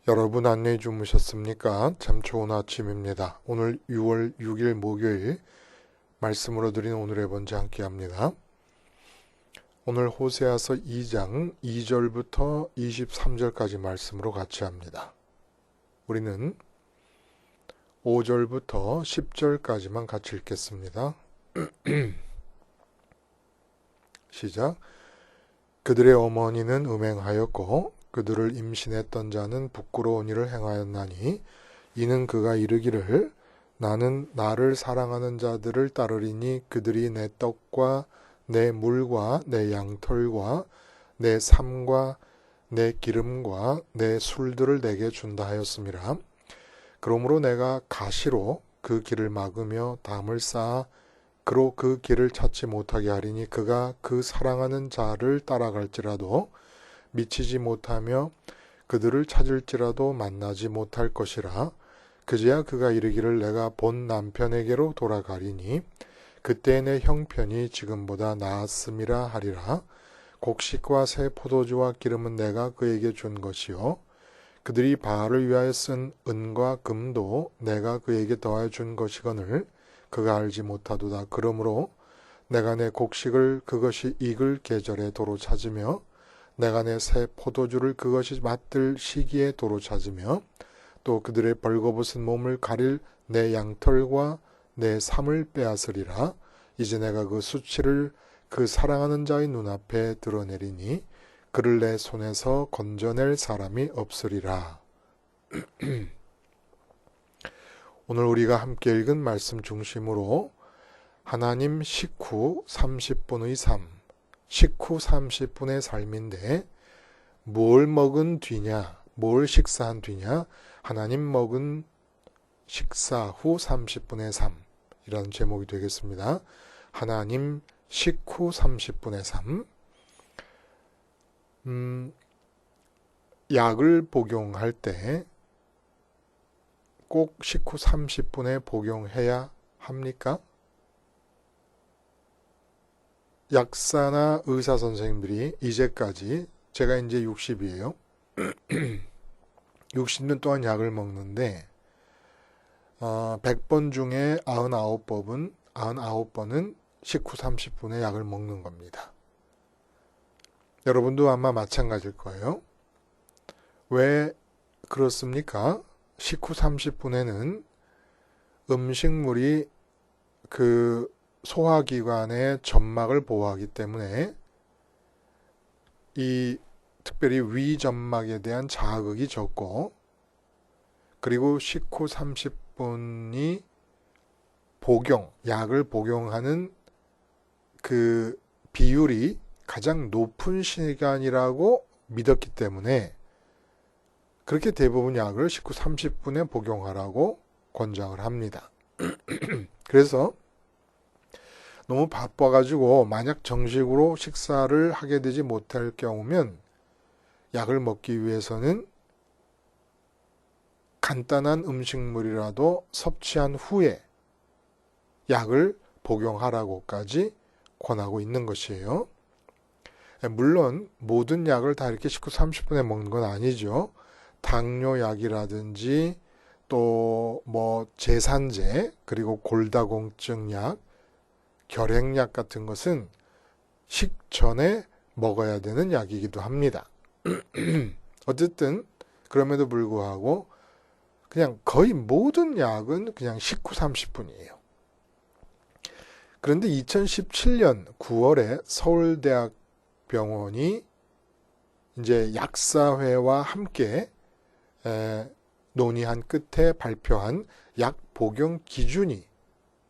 여러분 안녕히 주무셨습니까? 참 좋은 아침입니다. 오늘 6월 6일 목요일 말씀으로 드린 오늘의 번째 함께 합니다. 오늘 호세아서 2장 2절부터 23절까지 말씀으로 같이 합니다. 우리는 5절부터 10절까지만 같이 읽겠습니다. 시작. 그들의 어머니는 음행하였고 그들을 임신했던 자는 부끄러운 일을 행하였나니 이는 그가 이르기를 나는 나를 사랑하는 자들을 따르리니 그들이 내 떡과 내 물과 내 양털과 내 삶과 내 기름과 내 술들을 내게 준다 하였음이라. 그러므로 내가 가시로 그 길을 막으며 담을 쌓아 그로 그 길을 찾지 못하게 하리니 그가 그 사랑하는 자를 따라갈지라도 미치지 못하며 그들을 찾을지라도 만나지 못할 것이라. 그제야 그가 이르기를 내가 본 남편에게로 돌아가리니 그때 내 형편이 지금보다 나았음이라 하리라. 곡식과 새 포도주와 기름은 내가 그에게 준 것이요 그들이 바알을 위하여 쓴 은과 금도 내가 그에게 더하여 준 것이거늘 그가 알지 못하도다. 그러므로 내가 내 곡식을 그것이 익을 계절에 도로 찾으며 내가 내 새 포도주를 그것이 맛들 시기에 도로 찾으며 또 그들의 벌거벗은 몸을 가릴 내 양털과 내 삶을 빼앗으리라. 이제 내가 그 수치를 그 사랑하는 자의 눈앞에 드러내리니 그를 내 손에서 건져낼 사람이 없으리라. 오늘 우리가 함께 읽은 말씀 중심으로 하나님 식후 30분의 삶, 식후 30분의 삶인데 뭘 먹은 뒤냐, 뭘 식사한 뒤냐, 하나님 먹은 식사 후 30분의 삶이라는 제목이 되겠습니다. 하나님 식후 30분의 삶. 약을 복용할 때 꼭 식후 30분에 복용해야 합니까? 약사나 의사 선생님들이 이제까지 제가 이제 60이에요. 60년 동안 약을 먹는데 100번 중에 99번은 식후 30분에 약을 먹는 겁니다. 여러분도 아마 마찬가지일 거예요. 왜 그렇습니까? 식후 30분에는 음식물이 그 소화기관의 점막을 보호하기 때문에 이 특별히 위점막에 대한 자극이 적고 그리고 식후 30분이 약을 복용하는 그 비율이 가장 높은 시간이라고 믿었기 때문에 그렇게 대부분 약을 식후 30분에 복용하라고 권장을 합니다. 그래서 너무 바빠가지고 만약 정식으로 식사를 하게 되지 못할 경우면 약을 먹기 위해서는 간단한 음식물이라도 섭취한 후에 약을 복용하라고까지 권하고 있는 것이에요. 물론 모든 약을 다 이렇게 식후 30분에 먹는 건 아니죠. 당뇨약이라든지 또 제산제 그리고 골다공증 약, 결핵약 같은 것은 식전에 먹어야 되는 약이기도 합니다. 어쨌든 그럼에도 불구하고 그냥 거의 모든 약은 그냥 식후 30분이에요. 그런데 2017년 9월에 서울대학병원이 이제 약사회와 함께 논의한 끝에 발표한 약 복용 기준이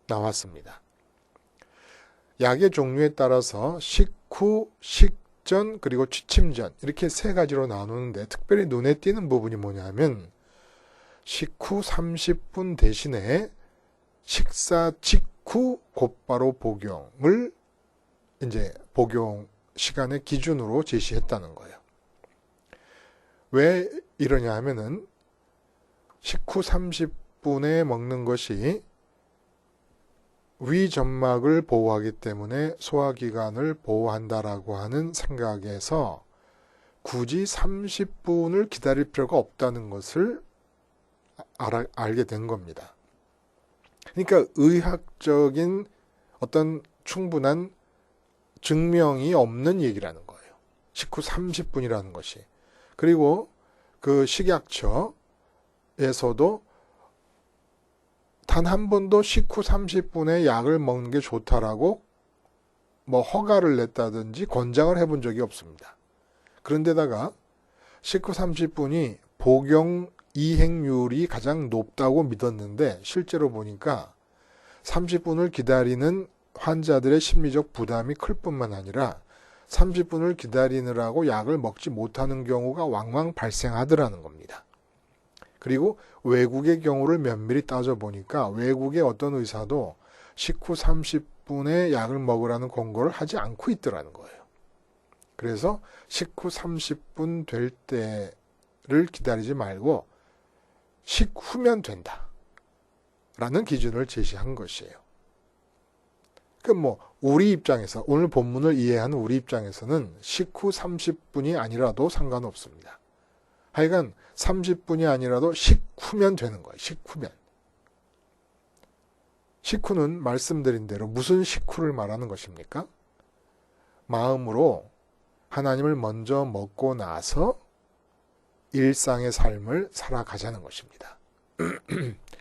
나왔습니다. 약의 종류에 따라서 식후, 식전, 그리고 취침 전 이렇게 세 가지로 나누는데 특별히 눈에 띄는 부분이 뭐냐면 식후 30분 대신에 식사 직후 곧바로 복용을 이제 복용 시간의 기준으로 제시했다는 거예요. 왜 이러냐 하면은 식후 30분에 먹는 것이 위점막을 보호하기 때문에 소화기관을 보호한다라고 하는 생각에서 굳이 30분을 기다릴 필요가 없다는 것을 알게 된 겁니다. 그러니까 의학적인 어떤 충분한 증명이 없는 얘기라는 거예요. 식후 30분이라는 것이. 그리고 그 식약처에서도 단 한 번도 식후 30분에 약을 먹는 게 좋다라고 뭐 허가를 냈다든지 권장을 해본 적이 없습니다. 그런데다가 식후 30분이 복용 이행률이 가장 높다고 믿었는데 실제로 보니까 30분을 기다리는 환자들의 심리적 부담이 클 뿐만 아니라 30분을 기다리느라고 약을 먹지 못하는 경우가 왕왕 발생하더라는 겁니다. 그리고 외국의 경우를 면밀히 따져보니까 외국의 어떤 의사도 식후 30분에 약을 먹으라는 권고를 하지 않고 있더라는 거예요. 그래서 식후 30분 될 때를 기다리지 말고 식후면 된다 라는 기준을 제시한 것이에요. 우리 입장에서, 오늘 본문을 이해하는 우리 입장에서는 식후 30분이 아니라도 상관없습니다. 하여간 30분이 아니라도 식후면 되는 거예요. 식후면. 식후는 말씀드린 대로 무슨 식후를 말하는 것입니까? 마음으로 하나님을 먼저 먹고 나서 일상의 삶을 살아가자는 것입니다.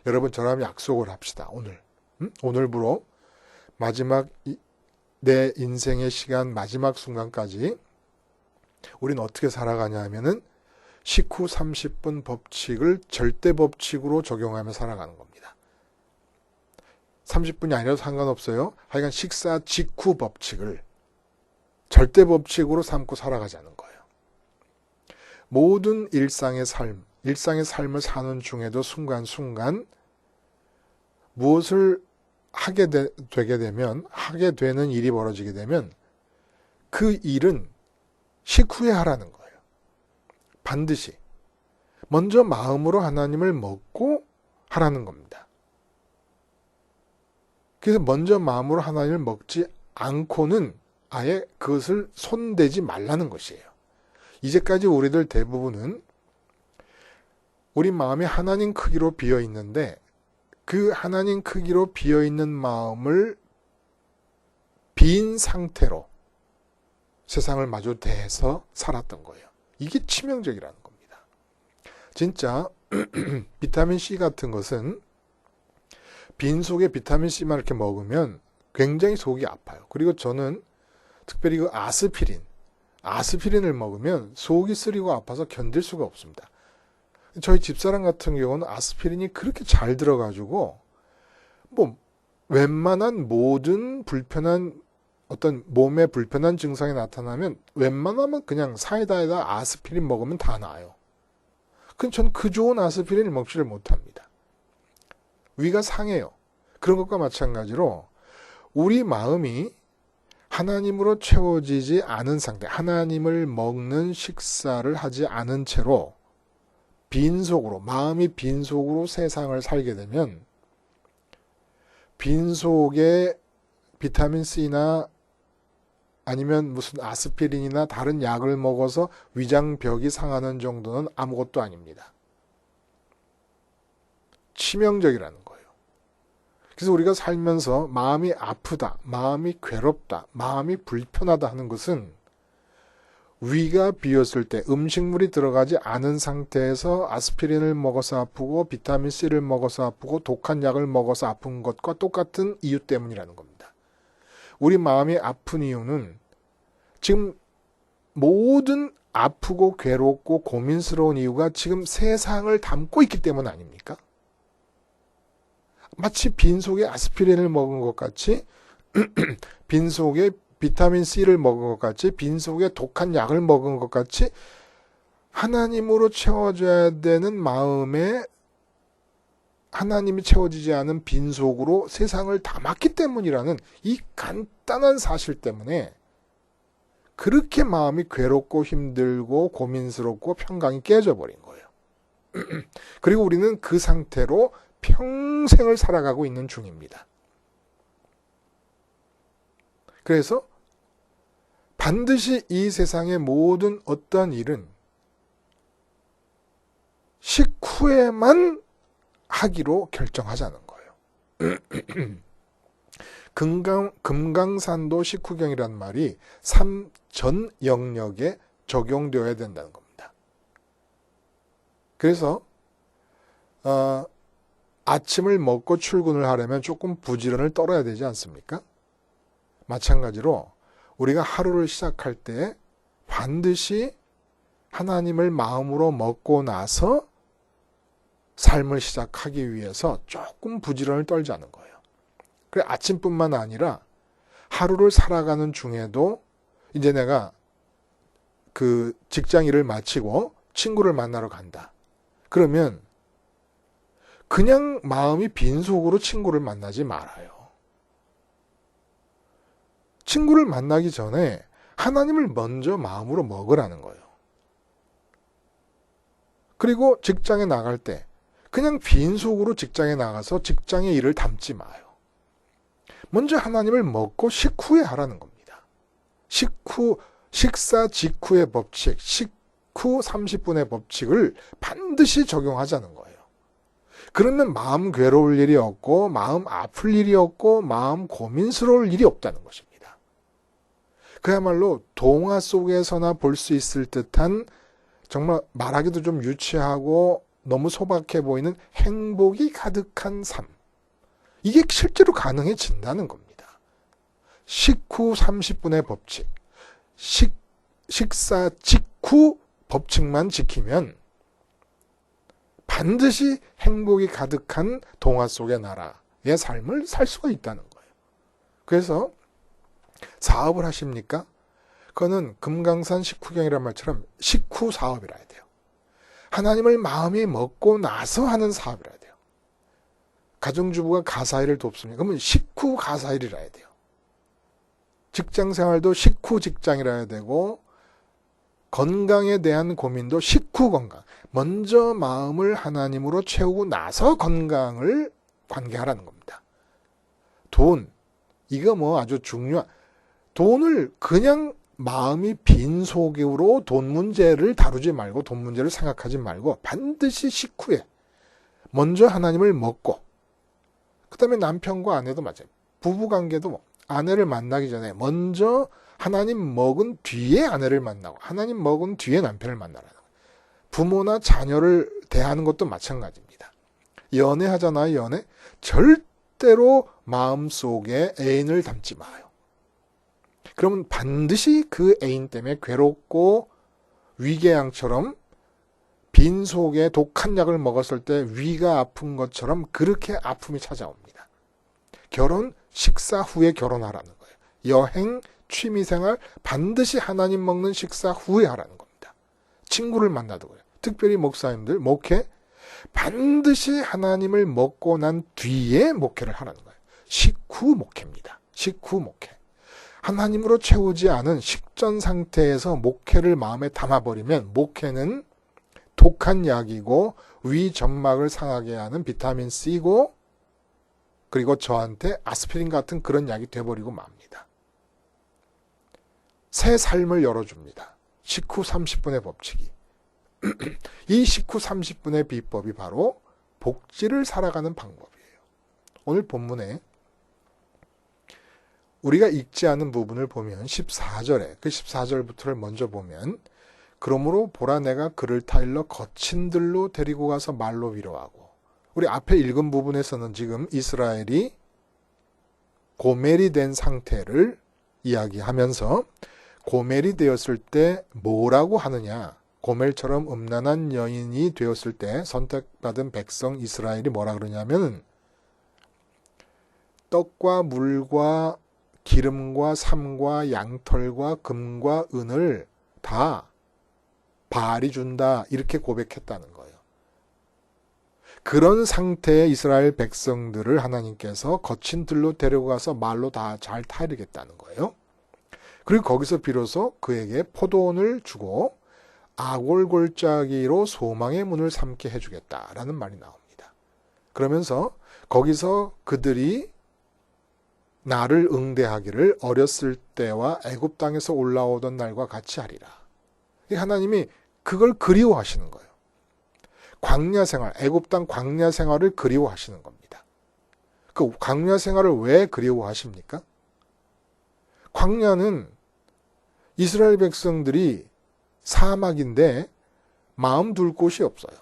여러분, 저랑 약속을 합시다. 오늘부로 마지막 내 인생의 시간 마지막 순간까지 우린 어떻게 살아가냐 하면은 식후 30분 법칙을 절대 법칙으로 적용하며 살아가는 겁니다. 30분이 아니라도 상관없어요. 하여간 식사 직후 법칙을 절대 법칙으로 삼고 살아가자는 거예요. 모든 일상의 삶을 사는 중에도 순간순간 무엇을 하게 되는 일이 벌어지게 되면 그 일은 식후에 하라는 거예요. 반드시. 먼저 마음으로 하나님을 먹고 하라는 겁니다. 그래서 먼저 마음으로 하나님을 먹지 않고는 아예 그것을 손대지 말라는 것이에요. 이제까지 우리들 대부분은 우리 마음이 하나님 크기로 비어 있는데 그 하나님 크기로 비어 있는 마음을 빈 상태로 세상을 마주 대해서 살았던 거예요. 이게 치명적이라는 겁니다. 진짜 비타민C 같은 것은 빈속에 비타민C만 이렇게 먹으면 굉장히 속이 아파요. 그리고 저는 특별히 그 아스피린을 먹으면 속이 쓰리고 아파서 견딜 수가 없습니다. 저희 집사람 같은 경우는 아스피린이 그렇게 잘 들어가지고 웬만한 모든 어떤 몸에 불편한 증상이 나타나면 웬만하면 그냥 사이다에다 아스피린 먹으면 다 나아요. 그럼 전 그 좋은 아스피린을 먹지를 못합니다. 위가 상해요. 그런 것과 마찬가지로 우리 마음이 하나님으로 채워지지 않은 상태, 하나님을 먹는 식사를 하지 않은 채로 마음이 빈속으로 세상을 살게 되면 빈속에 비타민C나 아니면 무슨 아스피린이나 다른 약을 먹어서 위장벽이 상하는 정도는 아무것도 아닙니다. 치명적이라는 거예요. 그래서 우리가 살면서 마음이 아프다, 마음이 괴롭다, 마음이 불편하다 하는 것은 위가 비었을 때 음식물이 들어가지 않은 상태에서 아스피린을 먹어서 아프고 비타민C를 먹어서 아프고 독한 약을 먹어서 아픈 것과 똑같은 이유 때문이라는 겁니다. 우리 마음이 아픈 이유는 지금 모든 아프고 괴롭고 고민스러운 이유가 지금 세상을 담고 있기 때문 아닙니까? 마치 빈속에 아스피린을 먹은 것 같이 빈속에 비타민C를 먹은 것 같이 빈속에 독한 약을 먹은 것 같이 하나님으로 채워져야 되는 마음에 하나님이 채워지지 않은 빈속으로 세상을 담았기 때문이라는 이 간단한 사실 때문에 그렇게 마음이 괴롭고 힘들고 고민스럽고 평강이 깨져버린 거예요. 그리고 우리는 그 상태로 평생을 살아가고 있는 중입니다. 그래서 반드시 이 세상의 모든 어떠한 일은 식후에만 하기로 결정하자는 거예요. 금강산도 식후경이란 말이 삼전 영역에 적용되어야 된다는 겁니다. 그래서 아침을 먹고 출근을 하려면 조금 부지런을 떨어야 되지 않습니까? 마찬가지로 우리가 하루를 시작할 때 반드시 하나님을 마음으로 먹고 나서 삶을 시작하기 위해서 조금 부지런을 떨자는 거예요. 그래, 아침뿐만 아니라 하루를 살아가는 중에도 이제 내가 그 직장 일을 마치고 친구를 만나러 간다. 그러면 그냥 마음이 빈속으로 친구를 만나지 말아요. 친구를 만나기 전에 하나님을 먼저 마음으로 먹으라는 거예요. 그리고 직장에 나갈 때 그냥 빈속으로 직장에 나가서 직장의 일을 담지 마요. 먼저 하나님을 먹고 식후에 하라는 겁니다. 식사 직후의 법칙, 식후 30분의 법칙을 반드시 적용하자는 거예요. 그러면 마음 괴로울 일이 없고 마음 아플 일이 없고 마음 고민스러울 일이 없다는 것입니다. 그야말로 동화 속에서나 볼 수 있을 듯한 정말 말하기도 좀 유치하고 너무 소박해 보이는 행복이 가득한 삶. 이게 실제로 가능해진다는 겁니다. 식후 30분의 법칙, 식사 직후 법칙만 지키면 반드시 행복이 가득한 동화 속의 나라의 삶을 살 수가 있다는 거예요. 그래서 사업을 하십니까? 그거는 금강산 식후경이란 말처럼 식후 사업이라 해야 돼요. 하나님을 마음이 먹고 나서 하는 사업이라 해야 돼요. 가정주부가 가사일을 돕습니다. 그러면 식후 가사일이라 해야 돼요. 직장생활도 식후 직장이라 해야 되고 건강에 대한 고민도 식후 건강. 먼저 마음을 하나님으로 채우고 나서 건강을 관계하라는 겁니다. 돈, 이거 뭐 아주 중요한, 돈을 그냥 마음이 빈속으로 돈 문제를 다루지 말고 돈 문제를 생각하지 말고 반드시 식후에 먼저 하나님을 먹고 그 다음에 남편과 아내도 마찬가지예요. 부부관계도 아내를 만나기 전에 먼저 하나님 먹은 뒤에 아내를 만나고 하나님 먹은 뒤에 남편을 만나라는 거예요. 부모나 자녀를 대하는 것도 마찬가지입니다. 연애하잖아요. 연애. 절대로 마음속에 애인을 담지 마요. 그러면 반드시 그 애인 때문에 괴롭고 위궤양처럼 빈속에 독한 약을 먹었을 때 위가 아픈 것처럼 그렇게 아픔이 찾아옵니다. 결혼, 식사 후에 결혼하라는 거예요. 여행, 취미생활 반드시 하나님 먹는 식사 후에 하라는 겁니다. 친구를 만나도 그래요. 특별히 목사님들, 목회 반드시 하나님을 먹고 난 뒤에 목회를 하라는 거예요. 식후 목회입니다. 식후 목회. 하나님으로 채우지 않은 식전 상태에서 목회를 마음에 담아버리면 목회는 독한 약이고 위 점막을 상하게 하는 비타민 C고 그리고 저한테 아스피린 같은 그런 약이 돼버리고 맙니다. 새 삶을 열어줍니다. 식후 30분의 법칙이. 이 식후 30분의 비법이 바로 복지를 살아가는 방법이에요. 오늘 본문에 우리가 읽지 않은 부분을 보면 14절에 그 14절부터를 먼저 보면 그러므로 보라 내가 그를 타일러 거친 들로 데리고 가서 말로 위로하고 우리 앞에 읽은 부분에서는 지금 이스라엘이 고멜이 된 상태를 이야기하면서 고멜이 되었을 때 뭐라고 하느냐 고멜처럼 음란한 여인이 되었을 때 선택받은 백성 이스라엘이 뭐라 그러냐면 떡과 물과 기름과 삼과 양털과 금과 은을 다 바알이 준다 이렇게 고백했다는 거예요. 그런 상태의 이스라엘 백성들을 하나님께서 거친 들로 데려가서 말로 다 잘 타이르겠다는 거예요. 그리고 거기서 비로소 그에게 포도원을 주고 아골골짜기로 소망의 문을 삼게 해주겠다라는 말이 나옵니다. 그러면서 거기서 그들이 나를 응대하기를 어렸을 때와 애굽 땅에서 올라오던 날과 같이 하리라. 하나님이 그걸 그리워하시는 거예요. 광야 생활, 애굽 땅 광야 생활을 그리워하시는 겁니다. 그 광야 생활을 왜 그리워하십니까? 광야는 이스라엘 백성들이 사막인데 마음 둘 곳이 없어요.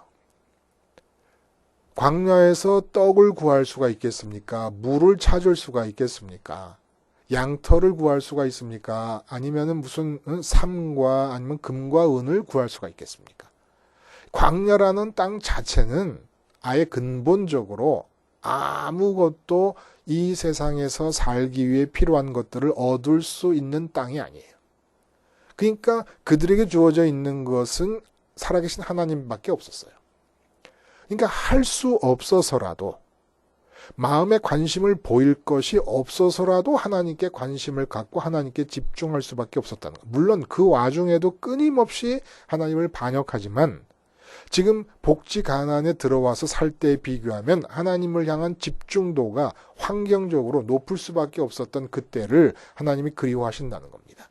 광야에서 떡을 구할 수가 있겠습니까? 물을 찾을 수가 있겠습니까? 양털을 구할 수가 있습니까? 아니면은 무슨 삼과 아니면 금과 은을 구할 수가 있겠습니까? 광야라는 땅 자체는 아예 근본적으로 아무것도 이 세상에서 살기 위해 필요한 것들을 얻을 수 있는 땅이 아니에요. 그러니까 그들에게 주어져 있는 것은 살아계신 하나님밖에 없었어요. 그러니까 할 수 없어서라도, 마음에 관심을 보일 것이 없어서라도 하나님께 관심을 갖고 하나님께 집중할 수밖에 없었다는 거예요. 물론 그 와중에도 끊임없이 하나님을 반역하지만 지금 복지 가난에 들어와서 살 때에 비교하면 하나님을 향한 집중도가 환경적으로 높을 수밖에 없었던 그때를 하나님이 그리워하신다는 겁니다.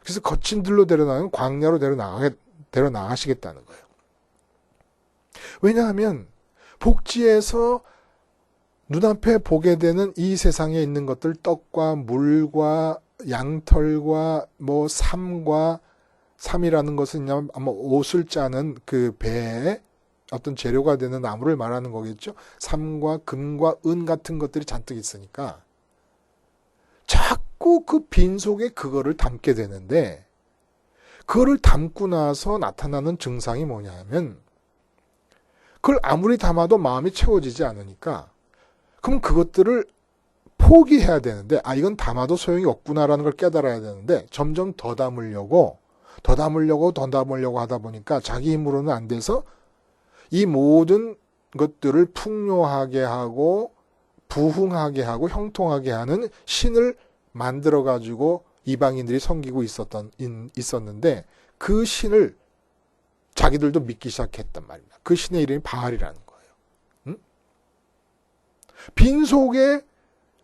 그래서 거친 들로 데려나가는 광야로 데려나가시겠다는 거예요. 왜냐하면 복지에서 눈앞에 보게 되는 이 세상에 있는 것들, 떡과 물과 양털과 삼이라는 것은 아마 옷을 짜는 그 배에 어떤 재료가 되는 나무를 말하는 거겠죠. 삼과 금과 은 같은 것들이 잔뜩 있으니까 자꾸 그 빈속에 그거를 담게 되는데, 그거를 담고 나서 나타나는 증상이 뭐냐 하면, 그걸 아무리 담아도 마음이 채워지지 않으니까, 그럼 그것들을 포기해야 되는데, 이건 담아도 소용이 없구나라는 걸 깨달아야 되는데, 점점 더 담으려고 하다 보니까 자기 힘으로는 안 돼서 이 모든 것들을 풍요하게 하고 부흥하게 하고 형통하게 하는 신을 만들어 가지고 이방인들이 섬기고 있었는데, 그 신을 자기들도 믿기 시작했단 말입니다. 그 신의 이름이 바알이라는 거예요. 응? 빈속에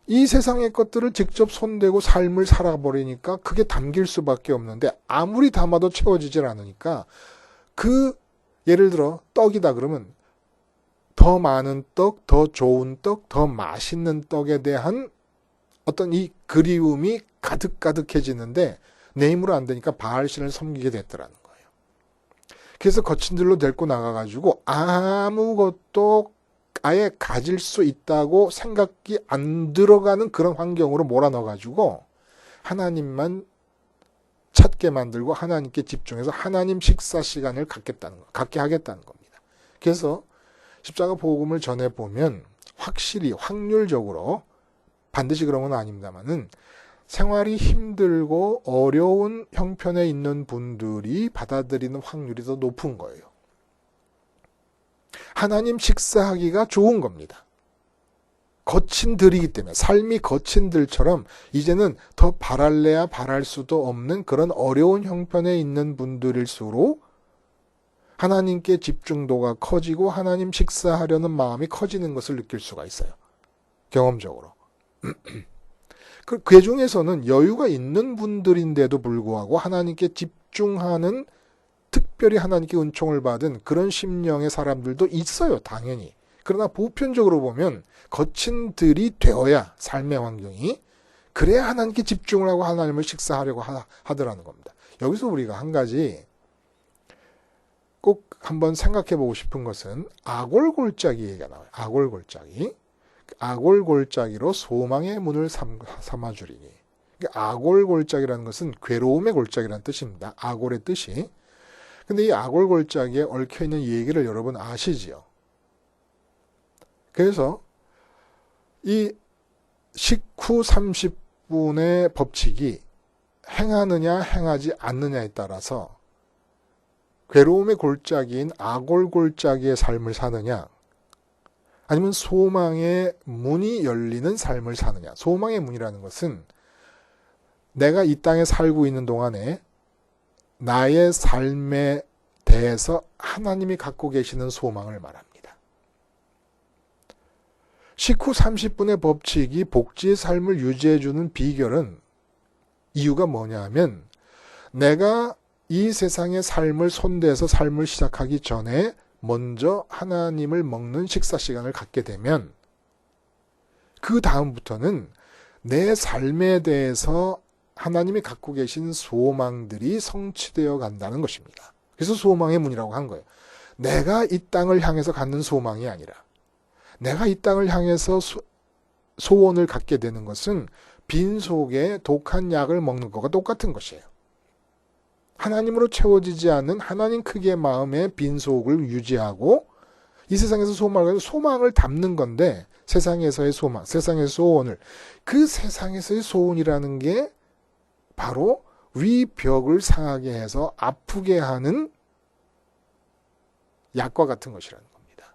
이 세상의 것들을 직접 손대고 삶을 살아버리니까 그게 담길 수밖에 없는데, 아무리 담아도 채워지질 않으니까, 예를 들어 떡이다 그러면 더 많은 떡, 더 좋은 떡, 더 맛있는 떡에 대한 어떤 이 그리움이 가득가득해지는데, 내 힘으로 안 되니까 바알신을 섬기게 됐더라는 거예요. 그래서 거친 들로 데리고 나가가지고 아무것도 아예 가질 수 있다고 생각이 안 들어가는 그런 환경으로 몰아넣어가지고 하나님만 찾게 만들고 하나님께 집중해서 하나님 식사 시간을 갖게 하겠다는 겁니다. 그래서 십자가 복음을 전해보면 확실히 확률적으로, 반드시 그런 건 아닙니다만은, 생활이 힘들고 어려운 형편에 있는 분들이 받아들이는 확률이 더 높은 거예요. 하나님 식사하기가 좋은 겁니다. 거친 들이기 때문에, 삶이 거친 들처럼 이제는 더 바랄래야 바랄 수도 없는 그런 어려운 형편에 있는 분들일수록 하나님께 집중도가 커지고 하나님 식사하려는 마음이 커지는 것을 느낄 수가 있어요. 경험적으로. 그 중에서는 여유가 있는 분들인데도 불구하고 하나님께 집중하는, 특별히 하나님께 은총을 받은 그런 심령의 사람들도 있어요, 당연히. 그러나 보편적으로 보면 거친 들이 되어야, 삶의 환경이, 그래야 하나님께 집중을 하고 하나님을 식사하려고 하더라는 겁니다. 여기서 우리가 한 가지 꼭 한번 생각해 보고 싶은 것은 아골골짜기 얘기가 나와요. 아골골짜기. 아골골짜기로 소망의 문을 삼아주리니. 아골골짜기라는 것은 괴로움의 골짜기라는 뜻입니다. 아골의 뜻이. 근데 이 아골골짜기에 얽혀있는 얘기를 여러분 아시지요? 그래서 이 식후 30분의 법칙이 행하느냐 행하지 않느냐에 따라서 괴로움의 골짜기인 아골골짜기의 삶을 사느냐, 아니면 소망의 문이 열리는 삶을 사느냐. 소망의 문이라는 것은 내가 이 땅에 살고 있는 동안에 나의 삶에 대해서 하나님이 갖고 계시는 소망을 말합니다. 식후 30분의 법칙이 복지의 삶을 유지해주는 비결은 이유가 뭐냐 하면 내가 이 세상의 삶을 손대서 삶을 시작하기 전에 먼저 하나님을 먹는 식사 시간을 갖게 되면 그 다음부터는 내 삶에 대해서 하나님이 갖고 계신 소망들이 성취되어 간다는 것입니다. 그래서 소망의 문이라고 한 거예요. 내가 이 땅을 향해서 갖는 소망이 아니라 내가 이 땅을 향해서 소원을 갖게 되는 것은 빈속에 독한 약을 먹는 것과 똑같은 것이에요. 하나님으로 채워지지 않는 하나님 크기의 마음의 빈속을 유지하고 이 세상에서 소망을 담는 건데 세상에서의 소망, 세상의 소원을 그 세상에서의 소원이라는 게 바로 위 벽을 상하게 해서 아프게 하는 약과 같은 것이라는 겁니다.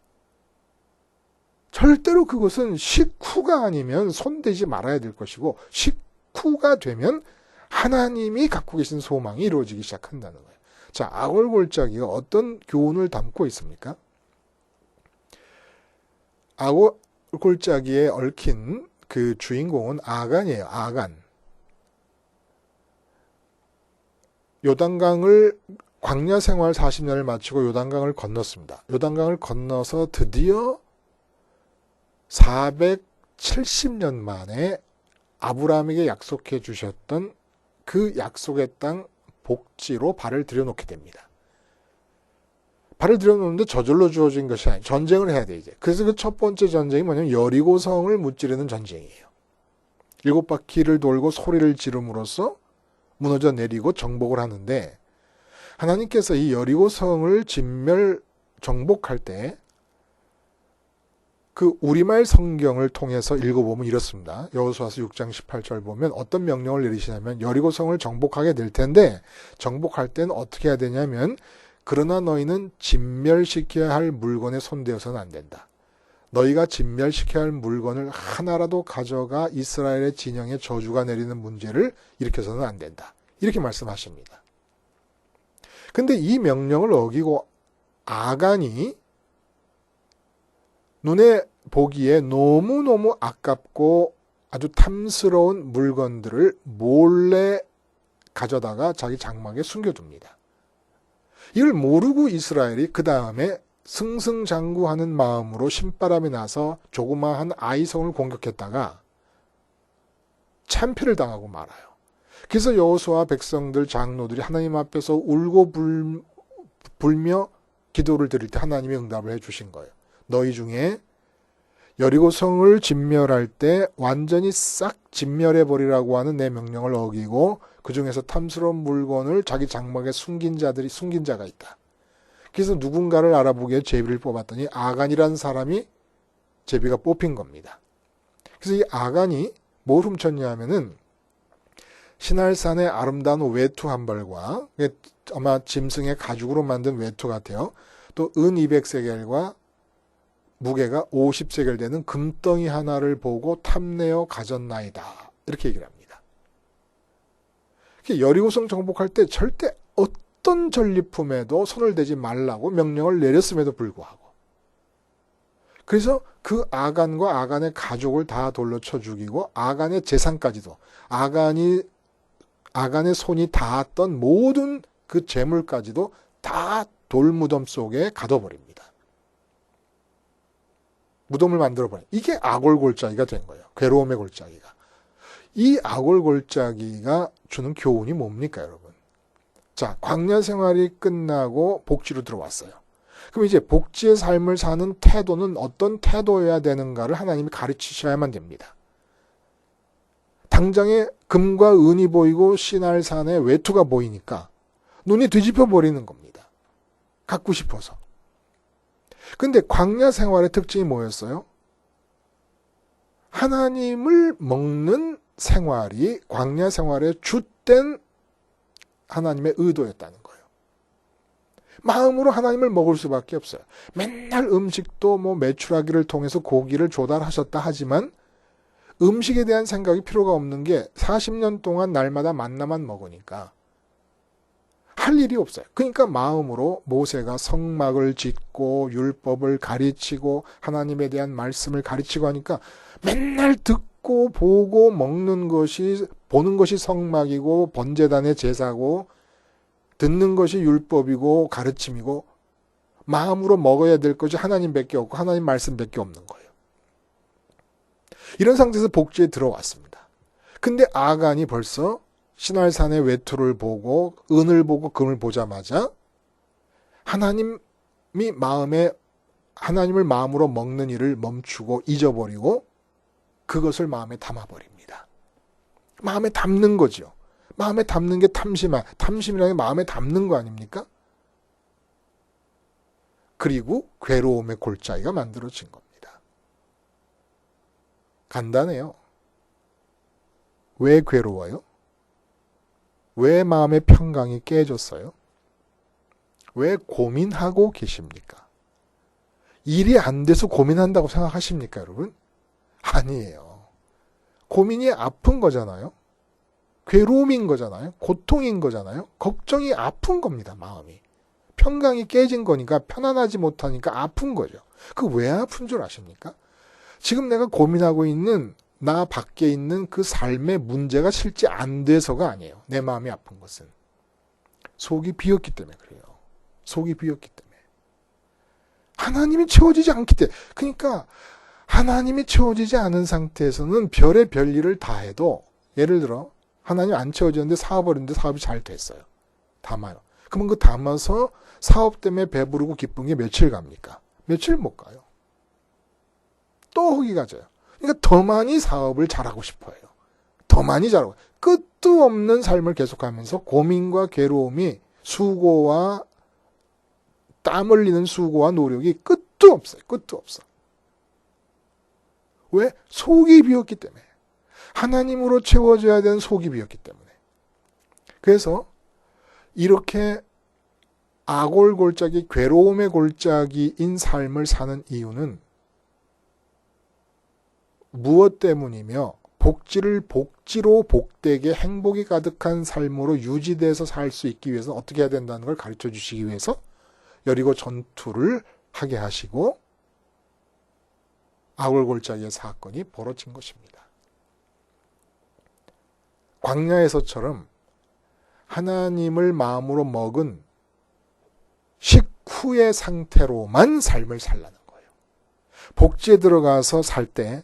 절대로 그것은 식후가 아니면 손대지 말아야 될 것이고 식후가 되면 하나님이 갖고 계신 소망이 이루어지기 시작한다는 거예요. 자, 아골골짜기가 어떤 교훈을 담고 있습니까? 아골골짜기에 얽힌 그 주인공은 아간이에요. 아간. 요단강을 광야 생활 40년을 마치고 요단강을 건넜습니다. 요단강을 건너서 드디어 470년 만에 아브라함에게 약속해 주셨던 그 약속의 땅 복지로 발을 들여놓게 됩니다. 발을 들여놓는데 저절로 주어진 것이 아니에요. 전쟁을 해야 돼 이제. 그래서 그 첫 번째 전쟁이 뭐냐면 여리고성을 무찌르는 전쟁이에요. 7바퀴를 돌고 소리를 지름으로써 무너져 내리고 정복을 하는데 하나님께서 이 여리고성을 정복할 때 그 우리말 성경을 통해서 읽어보면 이렇습니다. 여호수아서 6장 18절 보면 어떤 명령을 내리시냐면 여리고성을 정복하게 될 텐데 정복할 때는 어떻게 해야 되냐면 그러나 너희는 진멸시켜야 할 물건에 손대어서는 안 된다. 너희가 진멸시켜야 할 물건을 하나라도 가져가 이스라엘의 진영에 저주가 내리는 문제를 일으켜서는 안 된다. 이렇게 말씀하십니다. 근데 이 명령을 어기고 아간이 눈에 보기에 너무너무 아깝고 아주 탐스러운 물건들을 몰래 가져다가 자기 장막에 숨겨둡니다. 이걸 모르고 이스라엘이 그 다음에 승승장구하는 마음으로 신바람이 나서 조그마한 아이성을 공격했다가 참패를 당하고 말아요. 그래서 여호수아 백성들 장로들이 하나님 앞에서 울고 불며 기도를 드릴 때 하나님이 응답을 해주신 거예요. 너희 중에 여리고성을 진멸할 때 완전히 싹 진멸해버리라고 하는 내 명령을 어기고 그 중에서 탐스러운 물건을 자기 장막에 숨긴 자가 있다. 그래서 누군가를 알아보기에 제비를 뽑았더니 아간이라는 사람이 제비가 뽑힌 겁니다. 그래서 이 아간이 뭘 훔쳤냐 하면은 신할산의 아름다운 외투 한 벌과 아마 짐승의 가죽으로 만든 외투 같아요. 또 은 200세겔과 무게가 50세겔 되는 금덩이 하나를 보고 탐내어 가졌나이다. 이렇게 얘기를 합니다. 여리고성 정복할 때 절대 어떤 전리품에도 손을 대지 말라고 명령을 내렸음에도 불구하고 그래서 그 아간과 아간의 가족을 다 돌로 쳐 죽이고 아간의 재산까지도 아간의 손이 닿았던 모든 그 재물까지도 다 돌무덤 속에 가둬버립니다. 무덤을 만들어버려. 이게 아골골짜기가 된 거예요. 괴로움의 골짜기가. 이 아골골짜기가 주는 교훈이 뭡니까, 여러분? 자, 광야 생활이 끝나고 복지로 들어왔어요. 그럼 이제 복지의 삶을 사는 태도는 어떤 태도여야 되는가를 하나님이 가르치셔야만 됩니다. 당장에 금과 은이 보이고 시날산에 외투가 보이니까 눈이 뒤집혀 버리는 겁니다. 갖고 싶어서. 근데 광야 생활의 특징이 뭐였어요? 하나님을 먹는 생활이 광야 생활의 주된 하나님의 의도였다는 거예요. 마음으로 하나님을 먹을 수밖에 없어요. 맨날 음식도 매출하기를 통해서 고기를 조달하셨다 하지만 음식에 대한 생각이 필요가 없는 게 40년 동안 날마다 만나만 먹으니까 할 일이 없어요. 그러니까 마음으로 모세가 성막을 짓고 율법을 가르치고 하나님에 대한 말씀을 가르치고 하니까 맨날 듣고 보고 먹는 것이, 보는 것이 성막이고 번제단의 제사고 듣는 것이 율법이고 가르침이고 마음으로 먹어야 될 것이 하나님밖에 없고 하나님 말씀밖에 없는 거예요. 이런 상태에서 복지에 들어왔습니다. 근데 아간이 벌써 시날산의 외투를 보고 은을 보고 금을 보자마자 하나님을 마음으로 먹는 일을 멈추고 잊어버리고 그것을 마음에 담아버립니다. 마음에 담는 거죠. 마음에 담는 게 탐심이라는 게 마음에 담는 거 아닙니까? 그리고 괴로움의 골짜기가 만들어진 겁니다. 간단해요. 왜 괴로워요? 왜 마음의 평강이 깨졌어요? 왜 고민하고 계십니까? 일이 안 돼서 고민한다고 생각하십니까, 여러분? 아니에요. 고민이 아픈 거잖아요. 괴로움인 거잖아요. 고통인 거잖아요. 걱정이 아픈 겁니다, 마음이. 평강이 깨진 거니까 편안하지 못하니까 아픈 거죠. 그 왜 아픈 줄 아십니까? 지금 내가 고민하고 있는 나 밖에 있는 그 삶의 문제가 실제 안 돼서가 아니에요. 내 마음이 아픈 것은. 속이 비었기 때문에 그래요. 속이 비었기 때문에. 하나님이 채워지지 않기 때문에. 그러니까 하나님이 채워지지 않은 상태에서는 별의 별일을 다 해도 예를 들어 하나님 안 채워지는데 사업을 했는데 사업이 잘 됐어요. 담아요. 그러면 그 담아서 사업 때문에 배부르고 기쁜 게 며칠 갑니까? 며칠 못 가요. 또 허기가 져요. 그러니까 더 많이 사업을 잘하고 싶어요. 더 많이 잘하고. 끝도 없는 삶을 계속하면서 고민과 괴로움이 수고와 땀 흘리는 수고와 노력이 끝도 없어요. 끝도 없어. 왜? 속이 비었기 때문에. 하나님으로 채워져야 되는 속이 비었기 때문에. 그래서 이렇게 아골골짜기, 괴로움의 골짜기인 삶을 사는 이유는 무엇 때문이며 복지로 복되게 행복이 가득한 삶으로 유지돼서 살 수 있기 위해서 어떻게 해야 된다는 걸 가르쳐 주시기 위해서 여리고 전투를 하게 하시고 아골골짜기의 사건이 벌어진 것입니다. 광야에서처럼 하나님을 마음으로 먹은 식후의 상태로만 삶을 살라는 거예요. 복지에 들어가서 살 때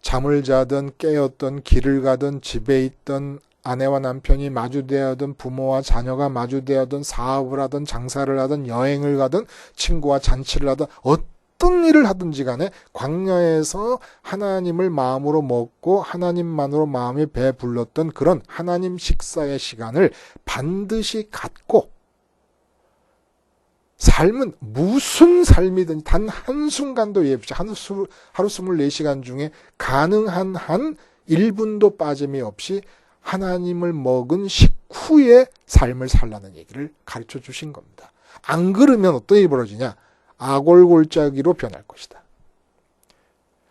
잠을 자든 깨었든 길을 가든 집에 있든 아내와 남편이 마주대하든 부모와 자녀가 마주대하든 사업을 하든 장사를 하든 여행을 가든 친구와 잔치를 하든 어떤 일을 하든지 간에 광야에서 하나님을 마음으로 먹고 하나님만으로 마음이 배불렀던 그런 하나님 식사의 시간을 반드시 갖고 삶은 무슨 삶이든지 단 한순간도 예비치 하루 24시간 중에 가능한 한 1분도 빠짐이 없이 하나님을 먹은 식후의 삶을 살라는 얘기를 가르쳐 주신 겁니다. 안 그러면 어떤 일이 벌어지냐? 아골골짜기로 변할 것이다.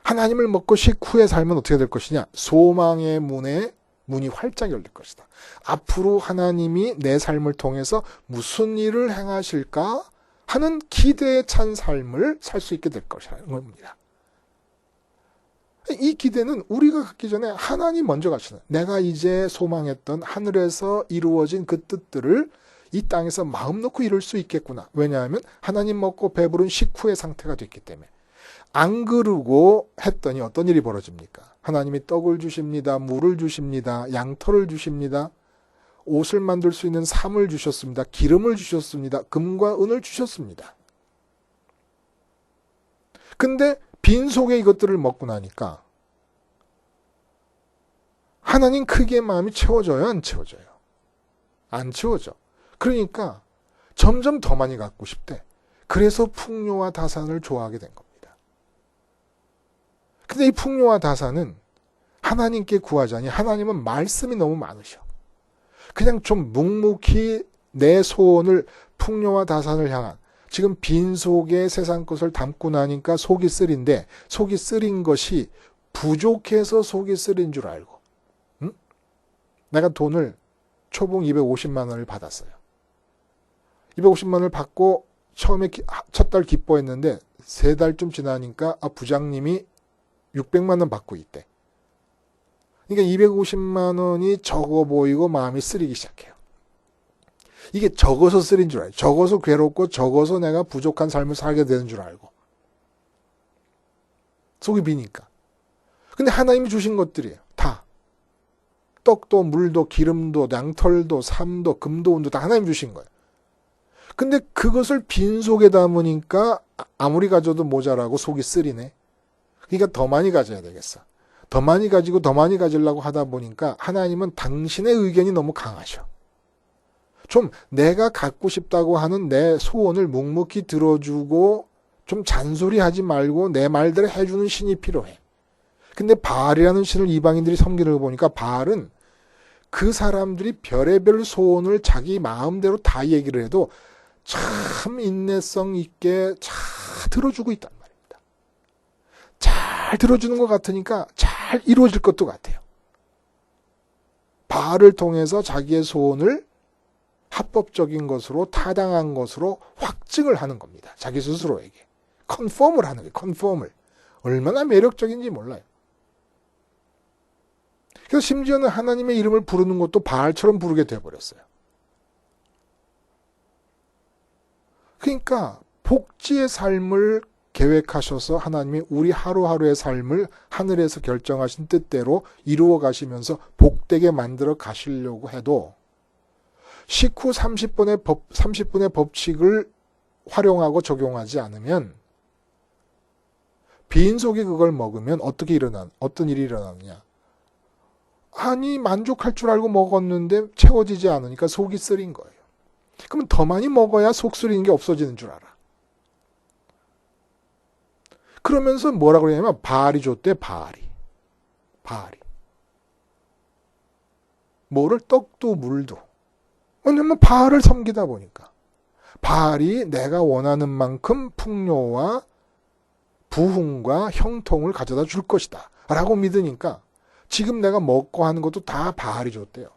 하나님을 먹고 식후의 삶은 어떻게 될 것이냐? 소망의 문이 활짝 열릴 것이다. 앞으로 하나님이 내 삶을 통해서 무슨 일을 행하실까 하는 기대에 찬 삶을 살 수 있게 될 것이라는 겁니다. 이 기대는 우리가 갖기 전에 하나님 먼저 가시는, 내가 이제 소망했던 하늘에서 이루어진 그 뜻들을 이 땅에서 마음 놓고 이룰 수 있겠구나. 왜냐하면 하나님 먹고 배부른 식후의 상태가 됐기 때문에. 안 그러고 했더니 어떤 일이 벌어집니까? 하나님이 떡을 주십니다. 물을 주십니다. 양털을 주십니다. 옷을 만들 수 있는 삶을 주셨습니다. 기름을 주셨습니다. 금과 은을 주셨습니다. 근데 빈속에 이것들을 먹고 나니까 하나님 크기의 마음이 채워져요? 안 채워져요? 안 채워져. 그러니까 점점 더 많이 갖고 싶대. 그래서 풍요와 다산을 좋아하게 된 겁니다. 근데 이 풍요와 다산은 하나님께 구하자니 하나님은 말씀이 너무 많으셔. 그냥 좀 묵묵히 내 소원을 풍요와 다산을 향한, 지금 빈속에 세상 것을 담고 나니까 속이 쓰린데 속이 쓰린 것이 부족해서 속이 쓰린 줄 알고, 응? 내가 돈을 초봉 250만 원을 받았어요. 250만 원을 받고 처음에 첫 달 기뻐했는데 3달쯤 지나니까 부장님이 600만 원 받고 있대. 그러니까 250만 원이 적어 보이고 마음이 쓰리기 시작해요. 이게 적어서 쓰린 줄 알아요. 적어서 괴롭고 적어서 내가 부족한 삶을 살게 되는 줄 알고. 속이 비니까. 근데 하나님이 주신 것들이에요. 다. 떡도 물도 기름도 양털도 삶도 금도 은도 다 하나님 주신 거예요. 근데 그것을 빈 속에 담으니까 아무리 가져도 모자라고 속이 쓰리네. 그러니까 더 많이 가져야 되겠어. 더 많이 가지고 더 많이 가지려고 하다 보니까 하나님은 당신의 의견이 너무 강하셔. 좀 내가 갖고 싶다고 하는 내 소원을 묵묵히 들어주고 좀 잔소리하지 말고 내 말대로 해주는 신이 필요해. 근데 바알이라는 신을 이방인들이 섬기는 거 보니까 바알은 그 사람들이 별의별 소원을 자기 마음대로 다 얘기를 해도 참 인내성 있게 잘 들어주고 있단 말입니다. 잘 들어주는 것 같으니까 잘 이루어질 것도 같아요. 바알을 통해서 자기의 소원을 합법적인 것으로 타당한 것으로 확증을 하는 겁니다. 자기 스스로에게. 컨펌을 하는 거예요. 컨펌을. 얼마나 매력적인지 몰라요. 그래서 심지어는 하나님의 이름을 부르는 것도 바알처럼 부르게 되어버렸어요. 그러니까 복지의 삶을 계획하셔서 하나님이 우리 하루하루의 삶을 하늘에서 결정하신 뜻대로 이루어 가시면서 복되게 만들어 가시려고 해도 식후 30분의 법칙을 활용하고 적용하지 않으면 빈속이 그걸 먹으면 어떤 일이 일어나느냐. 아니 만족할 줄 알고 먹었는데 채워지지 않으니까 속이 쓰린 거예요. 그러면 더 많이 먹어야 속 쓰리는 게 없어지는 줄 알아. 그러면서 뭐라고 그러냐면 바알이 줬대. 바알이. 뭐를 떡도 물도. 왜냐면 바알을 섬기다 보니까. 바알이 내가 원하는 만큼 풍요와 부흥과 형통을 가져다 줄 것이다 라고 믿으니까 지금 내가 먹고 하는 것도 다 바알이 줬대요.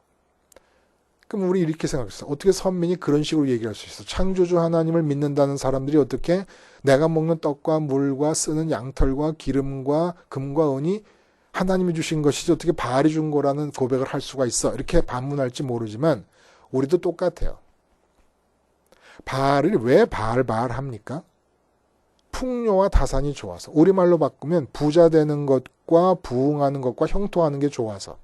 그럼 우리 이렇게 생각했어. 어떻게 선민이 그런 식으로 얘기할 수 있어? 창조주 하나님을 믿는다는 사람들이 어떻게 내가 먹는 떡과 물과 쓰는 양털과 기름과 금과 은이 하나님이 주신 것이지 어떻게 바알이 준 거라는 고백을 할 수가 있어? 이렇게 반문할지 모르지만 우리도 똑같아요. 바알을 왜 바알 합니까? 풍요와 다산이 좋아서. 우리말로 바꾸면 부자 되는 것과 부흥하는 것과 형통하는 게 좋아서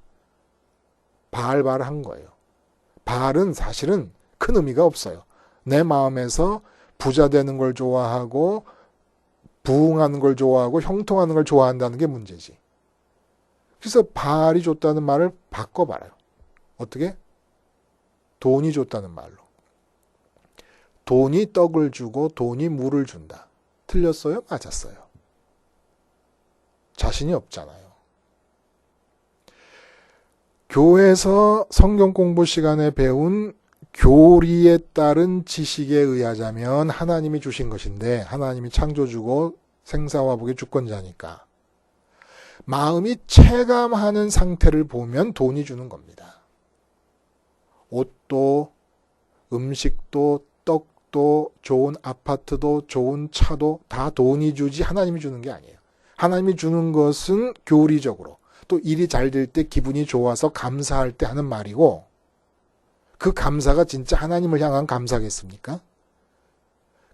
바알 한 거예요. 바알은 사실은 큰 의미가 없어요. 내 마음에서 부자 되는 걸 좋아하고 부흥하는 걸 좋아하고 형통하는 걸 좋아한다는 게 문제지. 그래서 바알이 줬다는 말을 바꿔봐요. 어떻게? 돈이 줬다는 말로. 돈이 떡을 주고 돈이 물을 준다. 틀렸어요? 맞았어요. 자신이 없잖아요. 교회에서 성경 공부 시간에 배운 교리에 따른 지식에 의하자면 하나님이 주신 것인데 하나님이 창조주고 생사화복의 주권자니까 마음이 체감하는 상태를 보면 돈이 주는 겁니다. 옷도 음식도 떡도 좋은 아파트도 좋은 차도 다 돈이 주지 하나님이 주는 게 아니에요. 하나님이 주는 것은 교리적으로 또 일이 잘 될 때 기분이 좋아서 감사할 때 하는 말이고 그 감사가 진짜 하나님을 향한 감사겠습니까?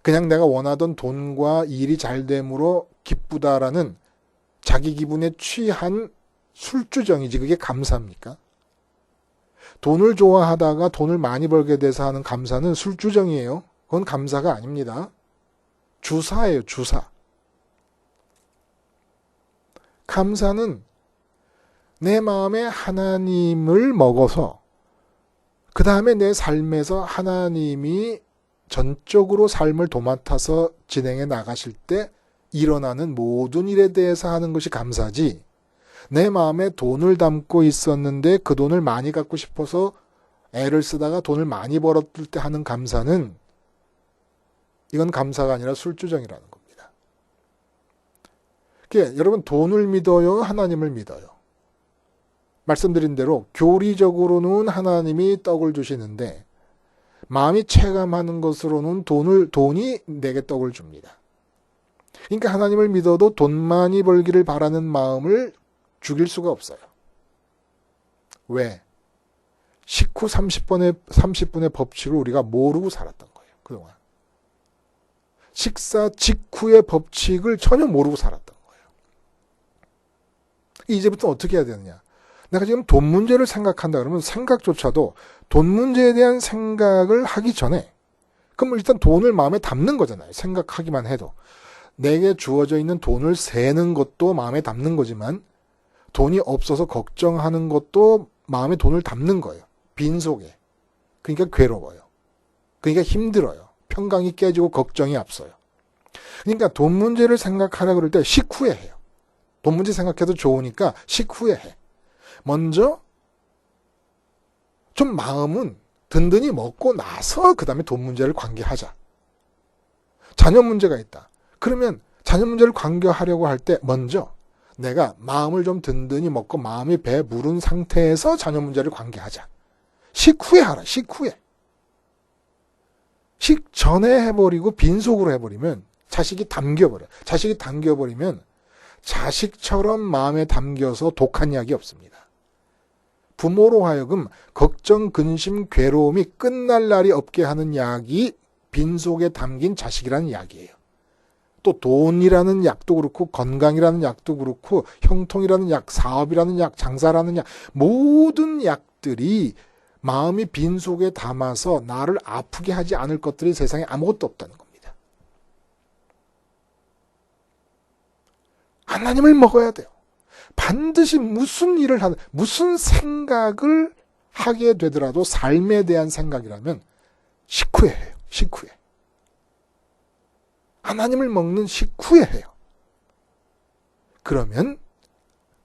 그냥 내가 원하던 돈과 일이 잘 됨으로 기쁘다라는 자기 기분에 취한 술주정이지 그게 감사입니까? 돈을 좋아하다가 돈을 많이 벌게 돼서 하는 감사는 술주정이에요. 그건 감사가 아닙니다. 주사예요, 주사. 감사는 내 마음에 하나님을 먹어서 그 다음에 내 삶에서 하나님이 전적으로 삶을 도맡아서 진행해 나가실 때 일어나는 모든 일에 대해서 하는 것이 감사지 내 마음에 돈을 담고 있었는데 그 돈을 많이 갖고 싶어서 애를 쓰다가 돈을 많이 벌었을 때 하는 감사는 이건 감사가 아니라 술주정이라는 겁니다. 그러니까 여러분 돈을 믿어요? 하나님을 믿어요? 말씀드린 대로 교리적으로는 하나님이 떡을 주시는데 마음이 체감하는 것으로는 돈이 내게 떡을 줍니다. 그러니까 하나님을 믿어도 돈 많이 벌기를 바라는 마음을 죽일 수가 없어요. 왜? 식후 30분의 법칙을 우리가 모르고 살았던 거예요. 그동안. 식사 직후의 법칙을 전혀 모르고 살았던 거예요. 이제부터 어떻게 해야 되느냐? 내가 지금 돈 문제를 생각한다 그러면 생각조차도 돈 문제에 대한 생각을 하기 전에 그럼 일단 돈을 마음에 담는 거잖아요. 생각하기만 해도. 내게 주어져 있는 돈을 세는 것도 마음에 담는 거지만 돈이 없어서 걱정하는 것도 마음에 돈을 담는 거예요. 빈속에. 그러니까 괴로워요. 그러니까 힘들어요. 평강이 깨지고 걱정이 앞서요. 그러니까 돈 문제를 생각하라 그럴 때 식후에 해요. 돈 문제 생각해도 좋으니까 식후에 해. 먼저 좀 마음은 든든히 먹고 나서 그 다음에 돈 문제를 관계하자. 자녀 문제가 있다. 그러면 자녀 문제를 관계하려고 할 때 먼저 내가 마음을 좀 든든히 먹고 마음이 배 무른 상태에서 자녀 문제를 관계하자. 식후에 하라. 식후에. 식전에 해버리고 빈속으로 해버리면 자식이 담겨버려. 자식이 담겨버리면 자식처럼 마음에 담겨서 독한 약이 없습니다. 부모로 하여금 걱정, 근심, 괴로움이 끝날 날이 없게 하는 약이 빈속에 담긴 자식이라는 약이에요. 또 돈이라는 약도 그렇고 건강이라는 약도 그렇고 형통이라는 약, 사업이라는 약, 장사라는 약, 모든 약들이 마음이 빈속에 담아서 나를 아프게 하지 않을 것들이 세상에 아무것도 없다는 겁니다. 하나님을 먹어야 돼요. 반드시 무슨 일을 하는, 무슨 생각을 하게 되더라도 삶에 대한 생각이라면 식후에 해요. 식후에. 하나님을 먹는 식후에 해요. 그러면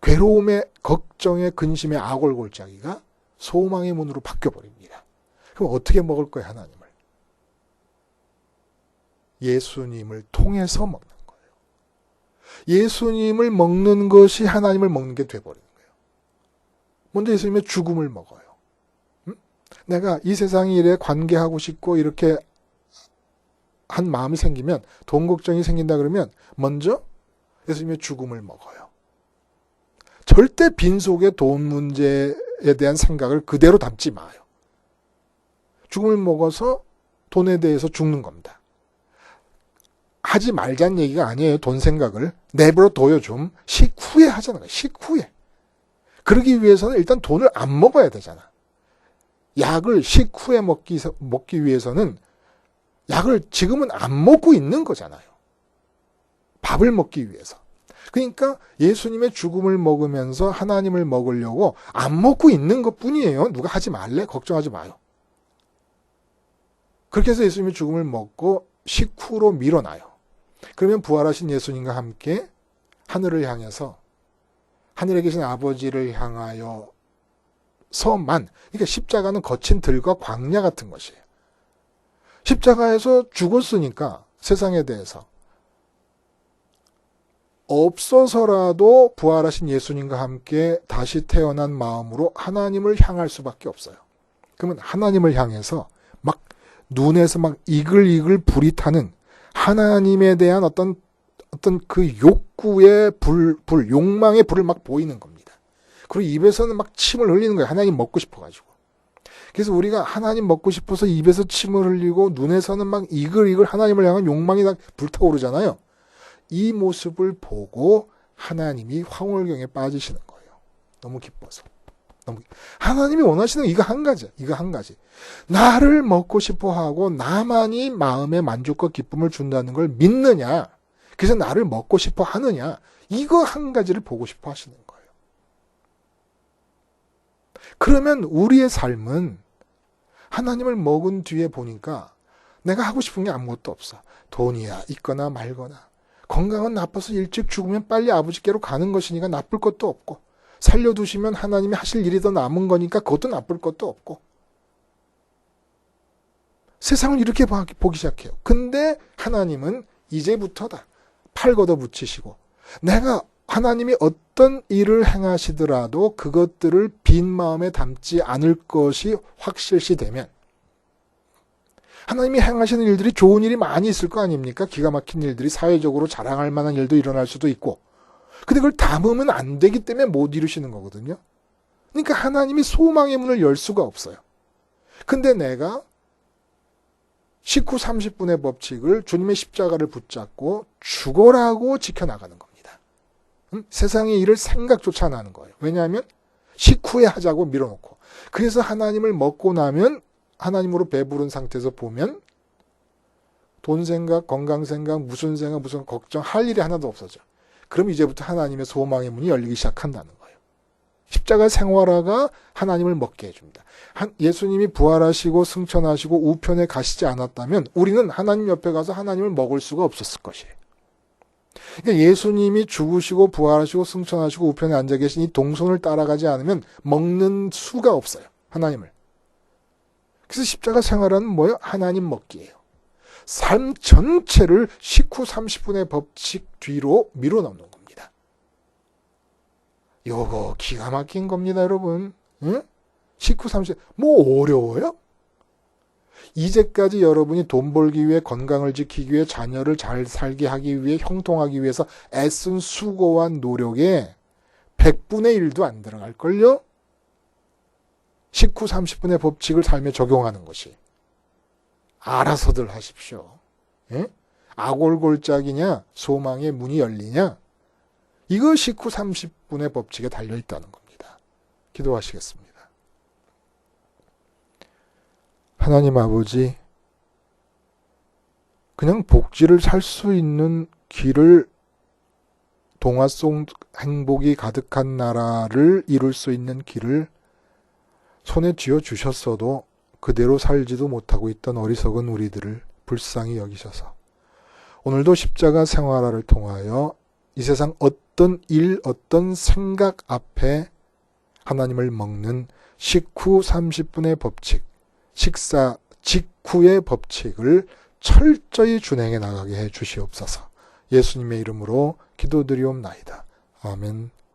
괴로움의, 걱정의, 근심의 아골골짜기가 소망의 문으로 바뀌어버립니다. 그럼 어떻게 먹을 거예요, 하나님을? 예수님을 통해서 먹는 거예요. 예수님을 먹는 것이 하나님을 먹는 게 돼버리는 거예요. 먼저 예수님의 죽음을 먹어요. 내가 이 세상 일에 관계하고 싶고 이렇게 한 마음이 생기면, 돈 걱정이 생긴다 그러면 먼저 예수님의 죽음을 먹어요. 절대 빈속에 돈 문제에 대한 생각을 그대로 담지 마요. 죽음을 먹어서 돈에 대해서 죽는 겁니다. 하지 말자는 얘기가 아니에요. 돈 생각을. 내버려 둬요 좀. 식후에 하자는 거예요. 식후에. 그러기 위해서는 일단 돈을 안 먹어야 되잖아. 약을 식후에 먹기 위해서는 약을 지금은 안 먹고 있는 거잖아요. 밥을 먹기 위해서. 그러니까 예수님의 죽음을 먹으면서 하나님을 먹으려고 안 먹고 있는 것뿐이에요. 누가 하지 말래? 걱정하지 마요. 그렇게 해서 예수님의 죽음을 먹고 식후로 밀어놔요. 그러면 부활하신 예수님과 함께 하늘을 향해서, 하늘에 계신 아버지를 향하여서만, 그러니까 십자가는 거친 들과 광야 같은 것이에요. 십자가에서 죽었으니까 세상에 대해서 없어서라도 부활하신 예수님과 함께 다시 태어난 마음으로 하나님을 향할 수밖에 없어요. 그러면 하나님을 향해서 막 눈에서 막 이글이글 불이 타는 하나님에 대한 어떤 그 욕구의 욕망의 불을 막 보이는 겁니다. 그리고 입에서는 막 침을 흘리는 거예요. 하나님 먹고 싶어가지고. 그래서 우리가 하나님 먹고 싶어서 입에서 침을 흘리고 눈에서는 막 이글이글 하나님을 향한 욕망이 다 불타오르잖아요. 이 모습을 보고 하나님이 황홀경에 빠지시는 거예요. 너무 기뻐서. 하나님이 원하시는 이거 한 가지. 이거 한 가지. 나를 먹고 싶어하고 나만이 마음의 만족과 기쁨을 준다는 걸 믿느냐. 그래서 나를 먹고 싶어 하느냐. 이거 한 가지를 보고 싶어 하시는 거예요. 그러면 우리의 삶은 하나님을 먹은 뒤에 보니까 내가 하고 싶은 게 아무것도 없어. 돈이야 있거나 말거나. 건강은 나빠서 일찍 죽으면 빨리 아버지께로 가는 것이니까 나쁠 것도 없고, 살려두시면 하나님이 하실 일이 더 남은 거니까 그것도 나쁠 것도 없고. 세상을 이렇게 보기 시작해요. 근데 하나님은 이제부터다. 팔 걷어 붙이시고, 내가 하나님이 어떤 일을 행하시더라도 그것들을 빈 마음에 담지 않을 것이 확실시 되면, 하나님이 행하시는 일들이 좋은 일이 많이 있을 거 아닙니까? 기가 막힌 일들이 사회적으로 자랑할 만한 일도 일어날 수도 있고. 근데 그걸 담으면 안 되기 때문에 못 이루시는 거거든요. 그러니까 하나님이 소망의 문을 열 수가 없어요. 근데 내가 식후 30분의 법칙을 주님의 십자가를 붙잡고 죽어라고 지켜나가는 겁니다. 세상의 일을 생각조차 안 하는 거예요. 왜냐하면 식후에 하자고 밀어놓고. 그래서 하나님을 먹고 나면 하나님으로 배부른 상태에서 보면 돈 생각, 건강 생각, 무슨 걱정 할 일이 하나도 없어져. 그럼 이제부터 하나님의 소망의 문이 열리기 시작한다는 거예요. 십자가 생활화가 하나님을 먹게 해줍니다. 예수님이 부활하시고 승천하시고 우편에 가시지 않았다면 우리는 하나님 옆에 가서 하나님을 먹을 수가 없었을 것이에요. 그러니까 예수님이 죽으시고 부활하시고 승천하시고 우편에 앉아 계신 이 동선을 따라가지 않으면 먹는 수가 없어요. 하나님을. 그래서 십자가 생활은 뭐예요? 하나님 먹기예요. 삶 전체를 식후 30분의 법칙 뒤로 밀어넣는 겁니다. 요거 기가 막힌 겁니다, 여러분. 응? 식후 30, 뭐 어려워요? 이제까지 여러분이 돈 벌기 위해, 건강을 지키기 위해, 자녀를 잘 살게 하기 위해, 형통하기 위해서 애쓴 수고와 노력에 100분의 1도 안 들어갈걸요? 식후 30분의 법칙을 삶에 적용하는 것이. 알아서들 하십시오. 예? 아골골짝이냐 소망의 문이 열리냐, 이거 식후 30분의 법칙에 달려있다는 겁니다. 기도하시겠습니다. 하나님 아버지, 그냥 복지를 살 수 있는 길을, 동화 속 행복이 가득한 나라를 이룰 수 있는 길을 손에 쥐어주셨어도 그대로 살지도 못하고 있던 어리석은 우리들을 불쌍히 여기셔서 오늘도 십자가 생활화를 통하여 이 세상 어떤 일, 어떤 생각 앞에 하나님을 먹는 식후 30분의 법칙, 식사 직후의 법칙을 철저히 준행해 나가게 해 주시옵소서. 예수님의 이름으로 기도드리옵나이다. 아멘.